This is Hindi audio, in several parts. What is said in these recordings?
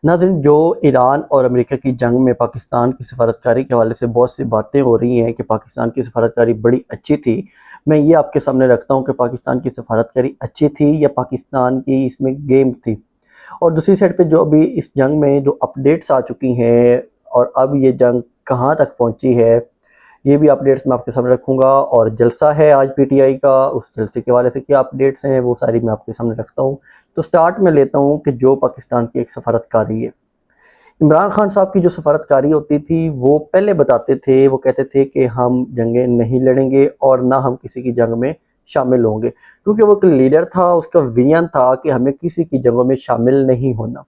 नाज़रीन, जो ईरान और अमेरिका की जंग में पाकिस्तान की सफारतकारी के हवाले से बहुत सी बातें हो रही हैं कि पाकिस्तान की सफारतकारी बड़ी अच्छी थी। मैं ये आपके सामने रखता हूँ कि पाकिस्तान की सफारतकारी अच्छी थी या पाकिस्तान की इसमें गेम थी। और दूसरी साइड पे जो अभी इस जंग में जो अपडेट्स आ चुकी हैं और अब ये जंग कहाँ तक पहुँची है, ये भी अपडेट्स मैं आपके सामने रखूँगा। और जलसा है आज पीटीआई का, उस जलसे के हवाले से क्या अपडेट्स हैं वो सारी मैं आपके सामने रखता हूँ। तो स्टार्ट में लेता हूँ कि जो पाकिस्तान की एक सफारतकारी है, इमरान खान साहब की जो सफारतकारी होती थी वो पहले बताते थे, वो कहते थे कि हम जंगें नहीं लड़ेंगे और ना हम किसी की जंग में शामिल होंगे, क्योंकि वो एक लीडर था, उसका विजन था कि हमें किसी की जंगों में शामिल नहीं होना।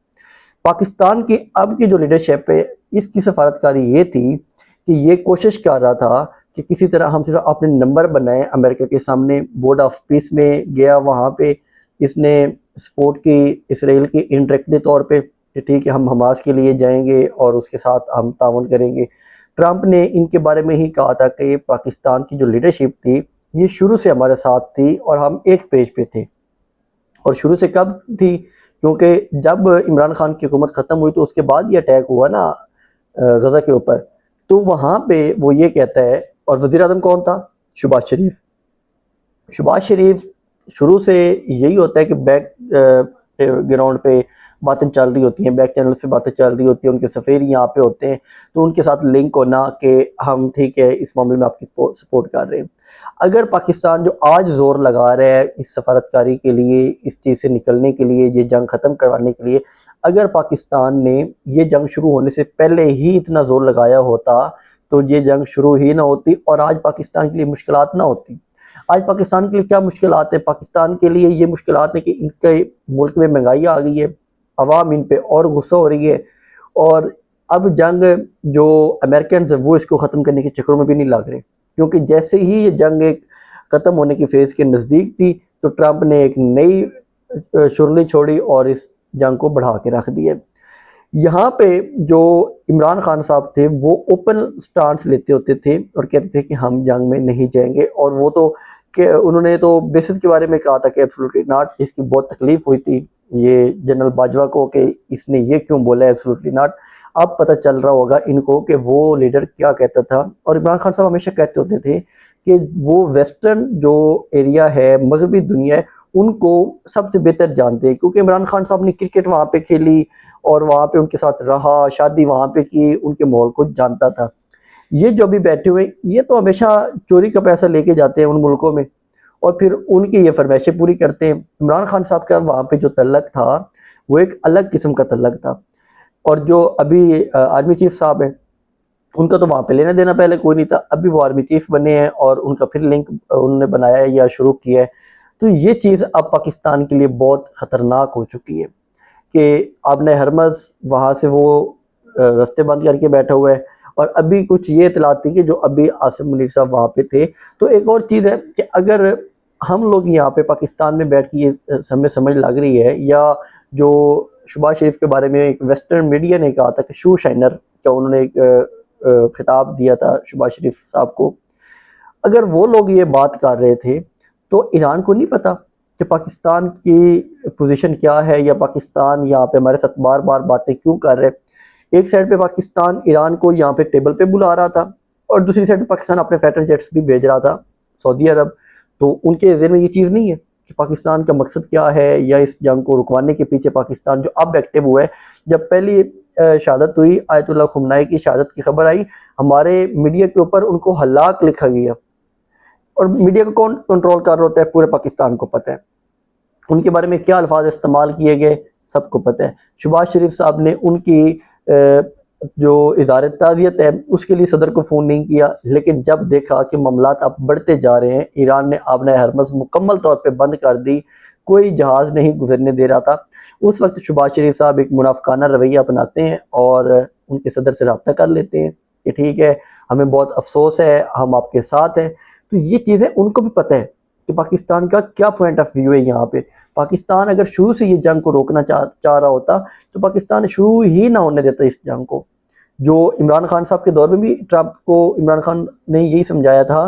पाकिस्तान की अब की जो लीडरशिप है, इसकी सफारतकारी ये थी कि ये कोशिश कर रहा था कि किसी तरह हम सिर्फ अपने नंबर बनाएं अमेरिका के सामने। बोर्ड ऑफ पीस में गया, वहाँ पे इसने सपोर्ट की इसराइल की इनडायरेक्टली तौर पे कि ठीक है हम हमास के लिए जाएंगे और उसके साथ हम ताउन करेंगे। ट्रंप ने इनके बारे में ही कहा था कि पाकिस्तान की जो लीडरशिप थी ये शुरू से हमारे साथ थी और हम एक पेज पे थे। और शुरू से कब थी? क्योंकि जब इमरान खान की हुकूमत ख़त्म हुई तो उसके बाद ये अटैक हुआ ना गज़ा के ऊपर, तो वहाँ पे वो ये कहता है। और वज़ीर आज़म कौन था? शहबाज शरीफ। शहबाज शरीफ शुरू से यही होता है कि बैक ग्राउंड पे बातें चल रही होती हैं, बैक चैनल्स पे बातें चल रही होती हैं, उनके सफ़ीर यहाँ पे होते हैं, तो उनके साथ लिंक होना कि हम ठीक है इस मामले में आपकी सपोर्ट कर रहे हैं। अगर पाकिस्तान जो आज ज़ोर लगा रहा है इस सफारतकारी के लिए, इस चीज़ से निकलने के लिए, ये जंग ख़त्म करवाने के लिए, अगर पाकिस्तान ने ये जंग शुरू होने से पहले ही इतना ज़ोर लगाया होता तो ये जंग शुरू ही ना होती और आज पाकिस्तान के लिए मुश्किलात ना होती। आज पाकिस्तान के लिए क्या मुश्किलात है? पाकिस्तान के लिए ये मुश्किलात है कि इनके मुल्क में महंगाई आ गई है, अवाम इन पे और गुस्सा हो रही है। और अब जंग जो अमेरिकन है वो इसको ख़त्म करने के चक्करों में भी नहीं लग रहे, क्योंकि जैसे ही ये जंग एक ख़त्म होने की फेज़ के नज़दीक थी तो ट्रंप ने एक नई शुरली छोड़ी और इस जंग को बढ़ा के रख दिया। यहाँ पे जो इमरान खान साहब थे वो ओपन स्टांस लेते होते थे और कहते थे कि हम जंग में नहीं जाएंगे। और वो तो कि उन्होंने तो बेसिस के बारे में कहा था कि एब्सोल्युटली नॉट, जिसकी बहुत तकलीफ हुई थी ये जनरल बाजवा को कि इसने ये क्यों बोला एब्सोल्युटली नॉट। अब पता चल रहा होगा इनको कि वो लीडर क्या कहता था। और इमरान खान साहब हमेशा कहते होते थे कि वो वेस्टर्न जो एरिया है, मगरबी दुनिया है, उनको सबसे बेहतर जानते हैं, क्योंकि इमरान खान साहब ने क्रिकेट वहाँ पे खेली और वहाँ पे उनके साथ रहा, शादी वहाँ पे की, उनके माहौल को जानता था। ये जो अभी बैठे हुए ये तो हमेशा चोरी का पैसा लेके जाते हैं उन मुल्कों में और फिर उनकी ये फरमाइशें पूरी करते हैं। इमरान खान साहब का वहाँ पे जो तल्लक था वो एक अलग किस्म का तल्लक था। और जो अभी आर्मी चीफ साहब हैं उनका तो वहाँ पे लेना देना पहले कोई नहीं था, अभी वो आर्मी चीफ बने हैं और उनका फिर लिंक उन्होंने बनाया है या शुरू किया है। तो ये चीज़ अब पाकिस्तान के लिए बहुत ख़तरनाक हो चुकी है कि आपने हरमज़ वहाँ से वो रास्ते बंद करके बैठा हुआ है। और अभी कुछ ये इतला थी कि जो अभी आसिम मुनीर साहब वहाँ पे थे। तो एक और चीज़ है कि अगर हम लोग यहाँ पे पाकिस्तान में बैठ के ये हमें समझ लग रही है, या जो शहबाज शरीफ के बारे में एक वेस्टर्न मीडिया ने कहा था कि शू शाइनर का उन्होंने एक खिताब दिया था शहबाज शरीफ साहब को, अगर वो लोग ये बात कर रहे थे तो ईरान को नहीं पता कि पाकिस्तान की पोजीशन क्या है या पाकिस्तान यहाँ पे हमारे साथ बार बार बातें क्यों कर रहे हैं। एक साइड पे पाकिस्तान ईरान को यहाँ पे टेबल पे बुला रहा था और दूसरी साइड पे पाकिस्तान अपने फाइटर जेट्स भी भेज रहा था सऊदी अरब। तो उनके ज़हन में ये चीज़ नहीं है कि पाकिस्तान का मकसद क्या है या इस जंग को रुकवाने के पीछे पाकिस्तान जो अब एक्टिव हुआ है। जब पहली शहादत हुई, आयतुल्लाह खुमनाई की शहादत की खबर आई, हमारे मीडिया के ऊपर उनको हलाक लिखा गया। और मीडिया को कौन कंट्रोल कर रहा होता है? पूरे पाकिस्तान को पता है। उनके बारे में क्या अल्फाज इस्तेमाल किए गए सबको पता है। शहबाज शरीफ साहब ने उनकी जो इज़हार ताज़ियत है उसके लिए सदर को फ़ोन नहीं किया, लेकिन जब देखा कि मामलात अब बढ़ते जा रहे हैं, ईरान ने आबना हरमज़ मुकम्मल तौर पे बंद कर दी, कोई जहाज़ नहीं गुजरने दे रहा था, उस वक्त शहबाज शरीफ साहब एक मुनाफिकाना रवैया अपनाते हैं और उनके सदर से रब्ता कर लेते हैं कि ठीक है हमें बहुत अफसोस है, हम आपके साथ हैं। तो ये चीज़ें उनको भी पता है कि पाकिस्तान का क्या पॉइंट ऑफ व्यू है। यहाँ पे पाकिस्तान अगर शुरू से ये जंग को रोकना चाह रहा होता तो पाकिस्तान शुरू ही ना होने देता इस जंग को। जो इमरान खान साहब के दौर में भी ट्रंप को इमरान खान ने यही समझाया था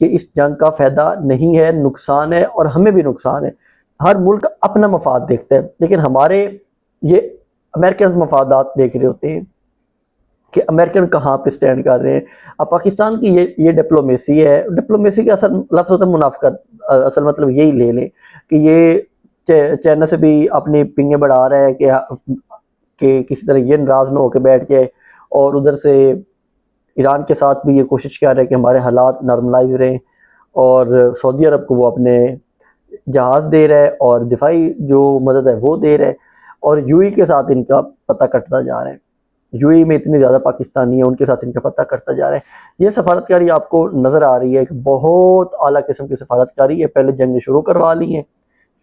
कि इस जंग का फ़ायदा नहीं है, नुकसान है और हमें भी नुकसान है। हर मुल्क अपना मफाद देखता है, लेकिन हमारे ये अमेरिकन मफादात देख रहे होते हैं कि अमेरिकन कहाँ पे स्टैंड कर रहे हैं। अब पाकिस्तान की ये डिप्लोमेसी है, डिप्लोमेसी का असल लफ्ज़ होता है मुनाफकत, असल मतलब यही ले लें कि ये चाइना से भी अपनी पिंगे बढ़ा रहा है कि किसी तरह ये नाराज़ ना होकर बैठ जाए, और उधर से ईरान के साथ भी ये कोशिश कर रहे हैं कि हमारे हालात नॉर्मलाइज रहें, और सऊदी अरब को वो अपने जहाज़ दे रहा है और दिफाई जो मदद है वो दे रहा है, और यूएई के साथ इनका पता कटता जा रहा है। यूएई में इतने ज़्यादा पाकिस्तानी है, उनके साथ इनका पता करता जा रहा है। ये सफारतकारी आपको नज़र आ रही है कि बहुत आला किस्म की सफारतकारी है। पहले जंग शुरू करवा ली है,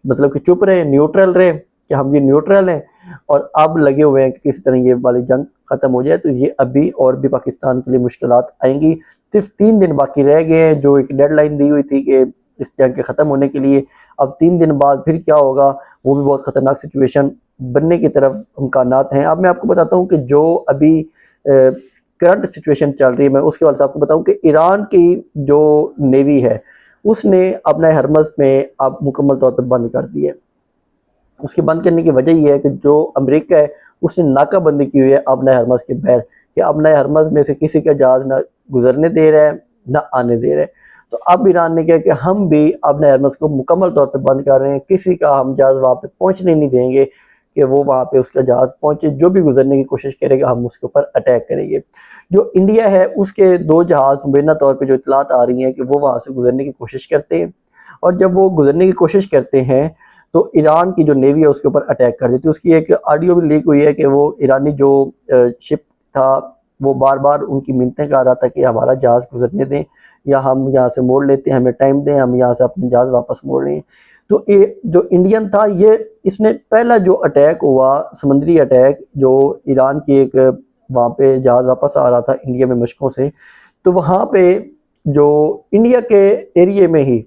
मतलब कि चुप रहे, न्यूट्रल रहे कि हम ये न्यूट्रल हैं, और अब लगे हुए हैं कि किसी तरह ये वाली जंग ख़त्म हो जाए। तो ये अभी और भी पाकिस्तान के लिए मुश्किलात आएंगी। सिर्फ 3 दिन बाकी रह गए हैं, जो एक डेडलाइन दी हुई थी कि इस जंग के ख़त्म होने के लिए। अब 3 दिन बाद फिर क्या होगा, वो भी बहुत ख़तरनाक सिचुएशन बनने की तरफ इम्कानात हैं। अब मैं आपको बताता हूँ कि जो अभी करंट सिचुएशन चल रही है, मैं उसके वाले से आपको बताऊँ कि ईरान की जो नेवी है उसने अपना हरमज़ में अब मुकम्मल तौर पर बंद कर दिया है। उसके बंद करने की वजह यह है कि जो अमेरिका है उसने नाकाबंदी की हुई है अपना हरमज़ के बहर, कि अपना हरमज़ में से किसी का जहाज़ ना गुजरने दे रहा है ना आने दे रहा है। तो अब ईरान ने कहा कि हम भी अपने हरमज़ को मुकम्मल तौर पे बंद कर रहे हैं, किसी का हम जहाज़ वहाँ पे पहुँचने नहीं देंगे कि वो वहाँ पे उसका जहाज़ पहुँचे। जो भी गुजरने की कोशिश करेगा हम उसके ऊपर अटैक करेंगे। जो इंडिया है उसके 2 जहाज़ मुबैना तौर पर जो इतलात आ रही हैं कि वो वहाँ से गुजरने की कोशिश करते हैं, और जब वो गुजरने की कोशिश करते हैं तो ईरान की जो नेवी है उसके ऊपर अटैक कर देती है। उसकी एक ऑडियो भी लीक हुई है कि वो ईरानी जो शिप था वो बार बार उनकी मिन्नतें कर रहा था कि हमारा जहाज़ गुजरने दें, या हम यहाँ से मोड़ लेते हैं, हमें टाइम दें, हम यहाँ से अपने जहाज़ वापस मोड़ लें। तो ये जो इंडियन था, ये इसने पहला जो अटैक हुआ समुद्री अटैक, जो ईरान की एक वहाँ पे जहाज़ वापस आ रहा था इंडिया में मशकों से, तो वहाँ पे जो इंडिया के एरिए में ही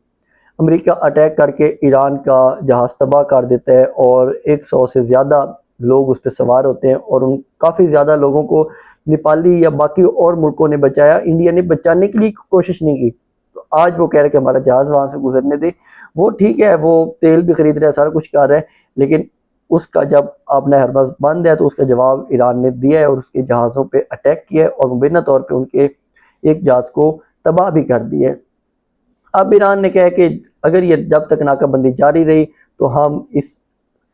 अमेरिका अटैक करके ईरान का जहाज़ तबाह कर देता है, और 100 से ज़्यादा लोग उस पर सवार होते हैं, और उन काफ़ी ज़्यादा लोगों को नेपाली या बाकी और मुल्कों ने बचाया। इंडिया ने बचाने के लिए कोशिश नहीं की। तो आज वो कह रहे हैं कि हमारा जहाज़ वहाँ से गुजरने दे। वो ठीक है, वो तेल भी खरीद रहा है, सारा कुछ कर रहा है, लेकिन उसका जब आपने हरमज़ बंद है तो उसका जवाब ईरान ने दिया है, और उसके जहाज़ों पर अटैक किया है, और मुबैना तौर पर उनके एक जहाज़ को तबाह भी कर दिया है। अब ईरान ने कहा कि अगर ये जब तक नाकाबंदी जारी रही तो हम इस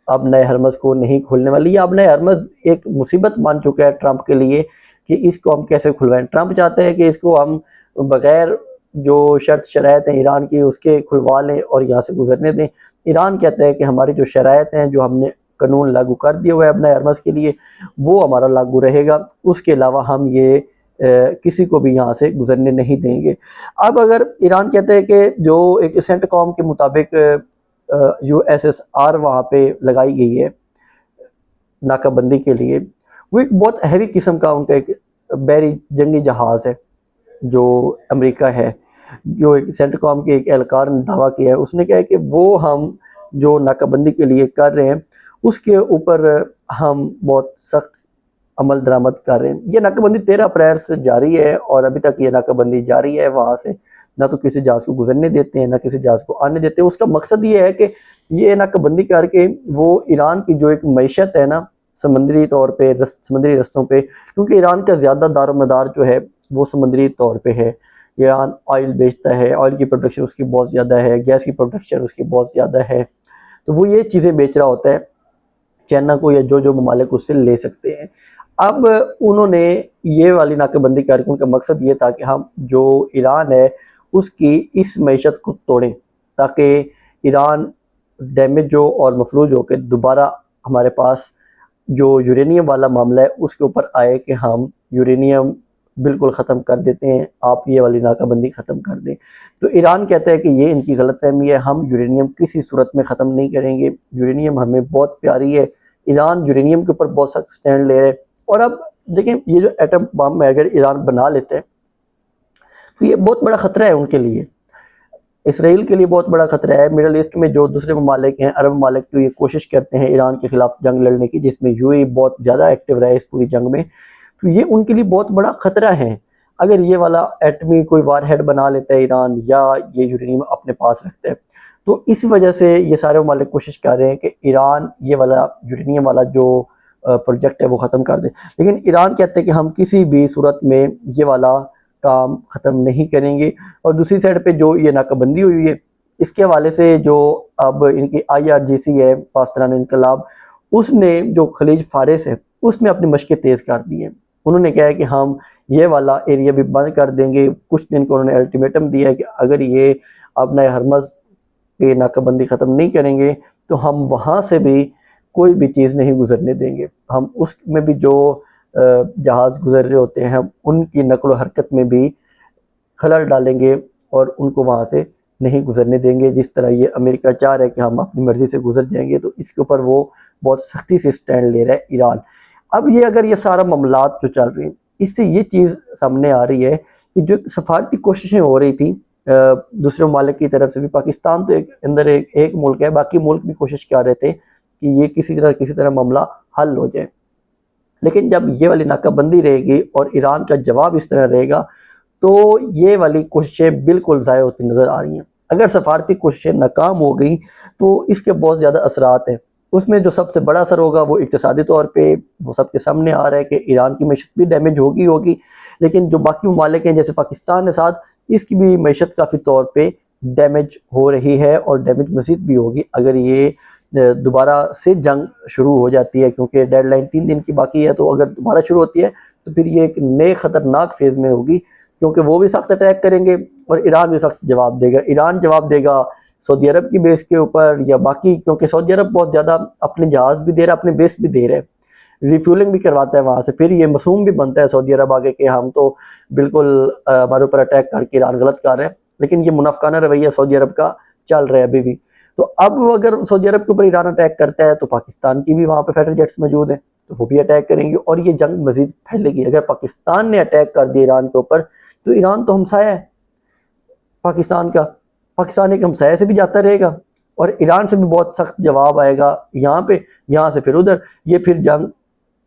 अब नए हरमज़ को नहीं खोलने वाली। ये अब नए हरमज़ एक मुसीबत बन चुका है ट्रंप के लिए कि इसको हम कैसे खुलवाएं। ट्रंप चाहते हैं कि इसको हम बगैर जो शर्त शराइत हैं ईरान की उसके खुलवा लें और यहाँ से गुजरने दें। ईरान कहता है कि हमारी जो शराइत हैं, जो हमने कानून लागू कर दिया हुआ है अब नए हरमज़ के लिए, वो हमारा लागू रहेगा, उसके अलावा हम ये किसी को भी यहाँ से गुजरने नहीं देंगे। अब अगर ईरान कहते हैं कि जो एक सेंटकॉम के मुताबिक USSR वहाँ पे लगाई गई है नाकाबंदी के लिए, वो एक बहुत हैवी किस्म का उनका एक बहरी जंगी जहाज़ है जो अमेरिका है। जो एक सेंटकॉम के एक एहलकार ने दावा किया है, उसने कहा है कि वो हम जो नाकाबंदी के लिए कर रहे हैं उसके ऊपर हम बहुत सख्त अमल दरामद कर रहे हैं। ये नाकाबंदी 13 अप्रैल से जारी है, और अभी तक ये नाकाबंदी जारी है। वहाँ से ना तो किसी जहाज़ को गुजरने देते हैं, ना किसी जहाज़ को आने देते हैं। उसका मकसद ये है कि ये नाकाबंदी करके वो ईरान की जो एक मईशत है ना समुद्री तौर पे, समुद्री रस्तों पे, क्योंकि ईरान का ज़्यादा दारोमदार जो है वो समुद्री तौर पे है। ईरान ऑयल बेचता है, ऑयल की प्रोडक्शन उसकी बहुत ज़्यादा है, गैस की प्रोडक्शन उसकी बहुत ज़्यादा है, तो वो ये चीज़ें बेच रहा होता है चाइना को, या जो जो ममालिक उससे ले सकते हैं। अब उन्होंने ये वाली नाकाबंदी करके उनका मकसद ये था कि हम जो ईरान है उसकी इस मईशत को तोड़ें, ताकि ईरान डैमेज हो और मफलूज हो के दोबारा हमारे पास जो यूरेनियम वाला मामला है उसके ऊपर आए कि हम यूरेनियम बिल्कुल ख़त्म कर देते हैं, आप ये वाली नाकाबंदी ख़त्म कर दें। तो ईरान कहता है कि ये इनकी गलतफहमी है, हम यूरेनियम किसी सूरत में ख़त्म नहीं करेंगे, यूरेनियम हमें बहुत प्यारी है। ईरान यूरेनियम के ऊपर बहुत सख्त स्टैंड ले रहे हैं। और अब देखें, ये जो एटम बम है अगर ईरान बना लेते हैं तो ये बहुत बड़ा ख़तरा है उनके लिए, इसराइल के लिए बहुत बड़ा ख़तरा है। मिडल ईस्ट में जो दूसरे ममालिक हैं, अरब ममालिक, जो ये कोशिश करते हैं ईरान के ख़िलाफ़ जंग लड़ने की, जिसमें यूएई बहुत ज़्यादा एक्टिव रहा है इस पूरी जंग में, तो ये उनके लिए बहुत बड़ा ख़तरा है। अगर ये वाला एटमी कोई वारहेड बना लेता है ईरान, या ये यूरेनियम अपने पास रखता है, तो इस वजह से ये सारे ममालिक कोशिश कर रहे हैं कि ईरान ये वाला यूरेनियम वाला जो प्रोजेक्ट है वो ख़त्म कर दें। लेकिन ईरान कहते हैं कि हम किसी भी सूरत में ये वाला काम ख़त्म नहीं करेंगे। और दूसरी साइड पे जो ये नाकाबंदी हुई है, इसके हवाले से जो अब इनकी IRGC है, पाकिस्तान इनकलाब, उसने जो खलीज फारिस है उसमें अपनी मशक़ें तेज़ कर दी हैं। उन्होंने कहा है कि हम ये वाला एरिया भी बंद कर देंगे। कुछ दिन को उन्होंने अल्टीमेटम दिया है कि अगर ये अपना हरमज़ की नाकाबंदी ख़त्म नहीं करेंगे तो हम वहाँ से भी कोई भी चीज़ नहीं गुजरने देंगे। हम उसमें भी जो जहाज़ गुजर रहे होते हैं हम उनकी नकल व हरकत में भी खलल डालेंगे और उनको वहाँ से नहीं गुजरने देंगे। जिस तरह ये अमेरिका चाह रहा है कि हम अपनी मर्ज़ी से गुजर जाएंगे, तो इसके ऊपर वो बहुत सख्ती से स्टैंड ले रहा है ईरान। अब ये अगर ये सारा मामलात जो चल रहे हैं, इससे ये चीज़ सामने आ रही है कि जो सफारती कोशिशें हो रही थी दूसरे ममालिक की तरफ से भी, पाकिस्तान तो एक मुल्क है, बाकी मुल्क भी कोशिश कर रहे थे कि ये किसी तरह मामला हल हो जाए। लेकिन जब ये वाली नाकाबंदी रहेगी और ईरान का जवाब इस तरह रहेगा, तो ये वाली कोशिशें बिल्कुल ज़ाया होती नज़र आ रही हैं। अगर सफारती कोशिशें नाकाम हो गई तो इसके बहुत ज़्यादा असरात हैं। उसमें जो सबसे बड़ा असर होगा वो इक़्तिसादी तौर पे वो सबके सामने आ रहा है कि ईरान की मईशत भी डैमेज होगी, लेकिन जो बाकी ममालिक हैं जैसे पाकिस्तान के साथ, इसकी भी मईशत काफ़ी तौर पे डैमेज हो रही है और डैमेज मज़ीद भी होगी अगर ये दोबारा से जंग शुरू हो जाती है, क्योंकि डेडलाइन 3 दिन की बाकी है। तो अगर दोबारा शुरू होती है तो फिर ये एक नए ख़तरनाक फेज़ में होगी, क्योंकि वो भी सख्त अटैक करेंगे और ईरान भी सख्त जवाब देगा। ईरान जवाब देगा सऊदी अरब की बेस के ऊपर या बाकी, क्योंकि सऊदी अरब बहुत ज़्यादा अपने जहाज़ भी दे रहा है, अपने बेस भी दे रहा है, रिफ्यूलिंग भी करवाता है वहाँ से। फिर ये मासूम भी बनता है सऊदी अरब आगे कि हम तो बिल्कुल हमारे ऊपर अटैक करके ईरान गलत कर रहे हैं, लेकिन ये मुनाफिकाना रवैया सऊदी अरब का चल रहा है अभी भी। तो अब अगर सऊदी अरब के ऊपर ईरान अटैक करता है तो पाकिस्तान की भी वहाँ पे फाइटर जेट्स मौजूद हैं, तो वो भी अटैक करेंगे और ये जंग मजीद फैलेगी। अगर पाकिस्तान ने अटैक कर दिया ईरान के ऊपर, तो ईरान तो हमसाया है पाकिस्तान का, पाकिस्तान एक हमसाया से भी जाता रहेगा और ईरान से भी बहुत सख्त जवाब आएगा यहाँ पे, यहाँ से फिर उधर, ये फिर जंग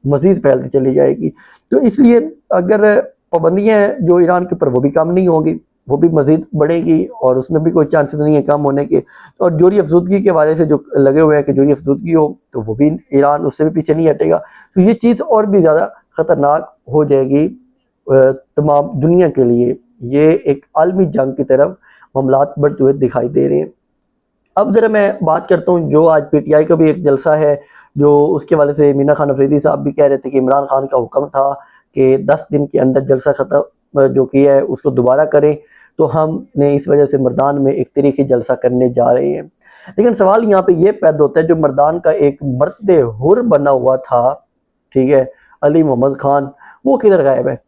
मजीद फैलती चली जाएगी। तो इसलिए अगर पाबंदियाँ जो ईरान के ऊपर वो भी कम नहीं होंगी, वो भी मजीद बढ़ेगी और उसमें भी कोई चांसेस नहीं है कम होने के। और जोरी अफजूदगी के हवाले से जो लगे हुए हैं कि जोरी अफजूदगी हो, तो वो भी ईरान उससे भी पीछे नहीं हटेगा। तो ये चीज़ और भी ज़्यादा ख़तरनाक हो जाएगी तमाम दुनिया के लिए। ये एक आलमी जंग की तरफ मामलात बढ़ते हुए दिखाई दे रहे हैं। अब ज़रा मैं बात करता हूँ, जो आज PTI का भी एक जलसा है, जो उसके वाले से मीना खान अफरीदी साहब भी कह रहे थे कि इमरान खान का हुक्म था कि 10 दिन के अंदर जलसा ख़त्म जो किया है उसको दोबारा करें, तो हमने इस वजह से मर्दान में एक तारीखी जलसा करने जा रहे हैं। लेकिन सवाल यहाँ पे ये पैदा होता है, जो मर्दान का एक मर्द हुर बना हुआ था, ठीक है, अली मोहम्मद खान, वो किधर गायब है?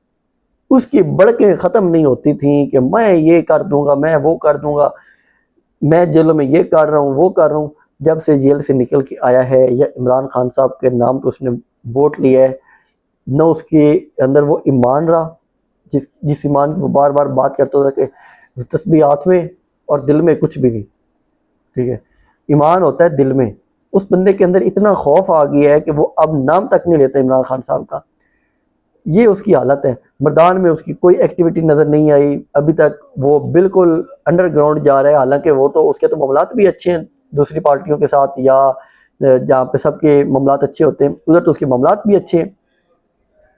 उसकी बड़कें ख़त्म नहीं होती थी कि मैं ये कर दूंगा, मैं वो कर दूंगा, मैं जेलों में ये कर रहा हूँ, वो कर रहा हूँ। जब से जेल से निकल के आया है या इमरान खान साहब के नाम पर उसने वोट लिया है, न उसके अंदर वो ईमान रहा जिस ईमान की वो बार बार बात करता था कि तस्बीह हाथ में और दिल में कुछ भी नहीं, ठीक है, ईमान होता है दिल में। उस बंदे के अंदर इतना खौफ आ गया है कि वो अब नाम तक नहीं लेता इमरान खान साहब का। ये उसकी हालत है। मैदान में उसकी कोई एक्टिविटी नज़र नहीं आई अभी तक, वो बिल्कुल अंडरग्राउंड जा रहा है। हालांकि वो तो उसके तो मामलात भी अच्छे हैं दूसरी पार्टियों के साथ, या जहाँ पे सबके मामलात अच्छे होते हैं उधर तो उसके मामलात भी अच्छे हैं,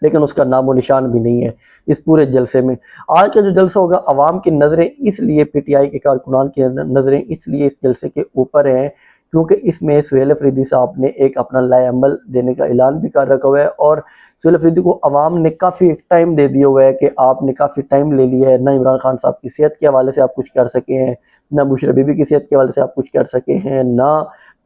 लेकिन उसका नामो निशान भी नहीं है इस पूरे जलसे में। आज का जो जलसा होगा, आवाम की नज़रें इसलिए PTI के कारकुनान की नज़रें इसलिए इस जलसे के ऊपर हैं क्योंकि इसमें सुहेल अफरीदी साहब ने एक अपना लाएअमल देने का ऐलान भी कर रखा हुआ है और सुहेल अफरीदी को अवाम ने काफ़ी टाइम दे दिया हुआ है कि आपने काफ़ी टाइम ले लिया है, ना इमरान खान साहब की सेहत के हवाले से आप कुछ कर सके हैं, ना बुशरा बीबी की सेहत के हवाले से आप कुछ कर सके हैं, ना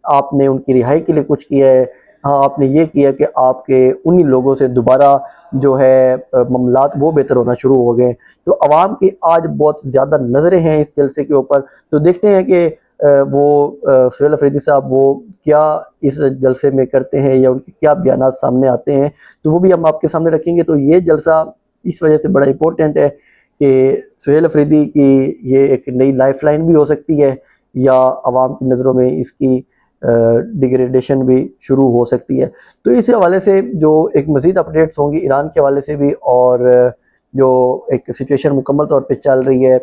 आपने उनकी रिहाई के लिए कुछ किया है। हाँ, आपने ये किया कि आपके उन्हीं लोगों से दोबारा जो है मामलात वो बेहतर होना शुरू हो गए। तो अवाम की आज बहुत ज़्यादा नज़रें हैं इस जलसे के ऊपर। तो देखते हैं कि वो सुहेल अफरीदी साहब वो क्या इस जलसे में करते हैं या उनके क्या बयानात सामने आते हैं, तो वो भी हम आपके सामने रखेंगे। तो ये जलसा इस वजह से बड़ा इम्पोर्टेंट है कि सुहेल अफरीदी की ये एक नई लाइफ लाइन भी हो सकती है या अवाम की नज़रों में इसकी डिग्रेडेशन भी शुरू हो सकती है। तो इस हवाले से जो एक मज़ीद अपडेट्स होंगी ईरान के हवाले से भी, और जो एक सिचुएशन मुकम्मल तौर पे चल रही है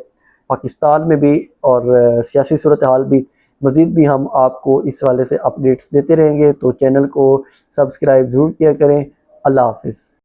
पाकिस्तान में भी और सियासी सूरत हाल भी, मज़ीद भी हम आपको इस वाले से अपडेट्स देते रहेंगे, तो चैनल को सब्सक्राइब ज़रूर किया करें। अल्लाह हाफ़िज़।